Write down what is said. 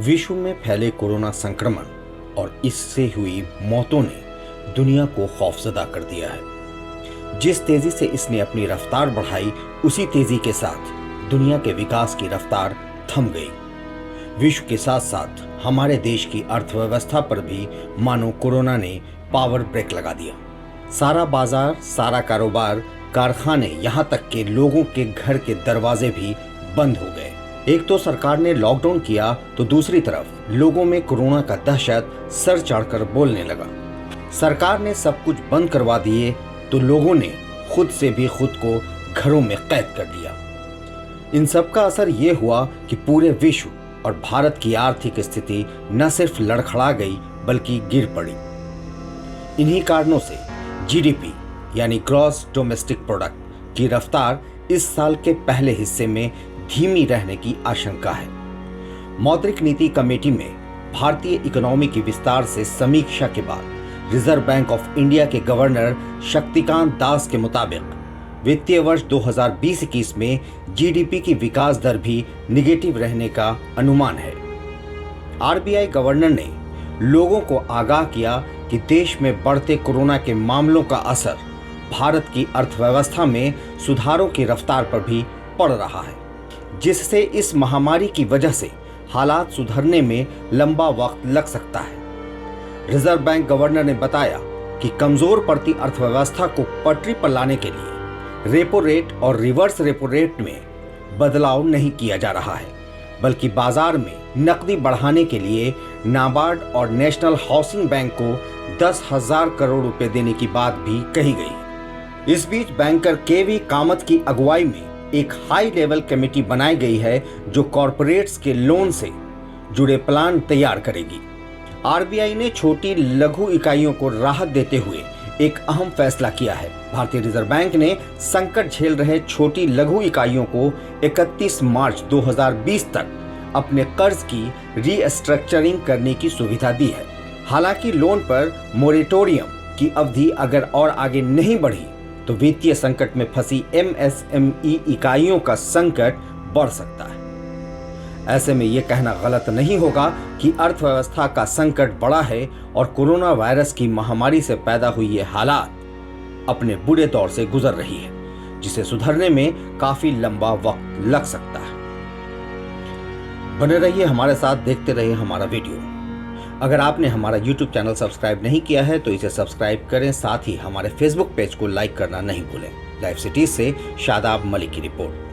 विश्व में फैले कोरोना संक्रमण और इससे हुई मौतों ने दुनिया को खौफजदा कर दिया है। जिस तेजी से इसने अपनी रफ्तार बढ़ाई, उसी तेजी के साथ दुनिया के विकास की रफ्तार थम गई। विश्व के साथ साथ हमारे देश की अर्थव्यवस्था पर भी मानो कोरोना ने पावर ब्रेक लगा दिया। सारा बाजार, सारा कारोबार, कारखाने, यहाँ तक के लोगों के घर के दरवाजे भी बंद हो गए। एक तो सरकार ने लॉकडाउन किया, तो दूसरी तरफ लोगों में कोरोना का दहशत सर चढ़कर बोलने लगा। सरकार ने सब कुछ बंद करवा दिए तो लोगों ने खुद से भी खुद को घरों में कैद कर लिया। इन सब का असर ये हुआ कि पूरे विश्व और भारत की आर्थिक स्थिति न सिर्फ लड़खड़ा गई बल्कि गिर पड़ी। इन्हीं कारणों से जीडीपी यानी ग्रॉस डोमेस्टिक प्रोडक्ट की रफ्तार इस साल के पहले हिस्से में धीमी रहने की आशंका है। मौद्रिक नीति कमेटी में भारतीय इकोनॉमी की विस्तार से समीक्षा के बाद रिजर्व बैंक ऑफ इंडिया के गवर्नर शक्तिकांत दास के मुताबिक वित्तीय वर्ष 2020-21 में जीडीपी की विकास दर भी निगेटिव रहने का अनुमान है। आरबीआई गवर्नर ने लोगों को आगाह किया कि देश में बढ़ते कोरोना के मामलों का असर भारत की अर्थव्यवस्था में सुधारों की रफ्तार पर भी पड़ रहा है, जिससे इस महामारी की वजह से हालात सुधरने में लंबा वक्त लग सकता है। रिजर्व बैंक गवर्नर ने बताया कि कमजोर पड़ती अर्थव्यवस्था को पटरी पर लाने के लिए रेपो रेट और रिवर्स रेपो रेट में बदलाव नहीं किया जा रहा है, बल्कि बाजार में नकदी बढ़ाने के लिए नाबार्ड और नेशनल हाउसिंग बैंक को 10,000 करोड़ रुपए देने की बात भी कही गई। इस बीच बैंकर केवी कामत की अगुवाई में एक हाई लेवल कमेटी बनाई गई है जो कॉरपोरेट्स के लोन से जुड़े प्लान तैयार करेगी। आरबीआई ने छोटी लघु इकाइयों को राहत देते हुए एक अहम फैसला किया है। भारतीय रिजर्व बैंक ने संकट झेल रहे छोटी लघु इकाइयों को 31 मार्च 2020 तक अपने कर्ज की रीस्ट्रक्चरिंग करने की सुविधा दी है। हालांकि लोन पर मोरेटोरियम की अवधि अगर और आगे नहीं बढ़ी तो वित्तीय संकट में फंसी एमएसएमई इकाइयों का संकट बढ़ सकता है। ऐसे में यह कहना गलत नहीं होगा कि अर्थव्यवस्था का संकट बड़ा है और कोरोना वायरस की महामारी से पैदा हुई ये हालात अपने बुरे दौर से गुजर रही है, जिसे सुधरने में काफी लंबा वक्त लग सकता है। बने रहिए हमारे साथ, देखते रहिए हमारा वीडियो। अगर आपने हमारा YouTube चैनल सब्सक्राइब नहीं किया है तो इसे सब्सक्राइब करें, साथ ही हमारे Facebook पेज को लाइक करना नहीं भूलें। लाइव सिटीज से शादाब मलिक की रिपोर्ट।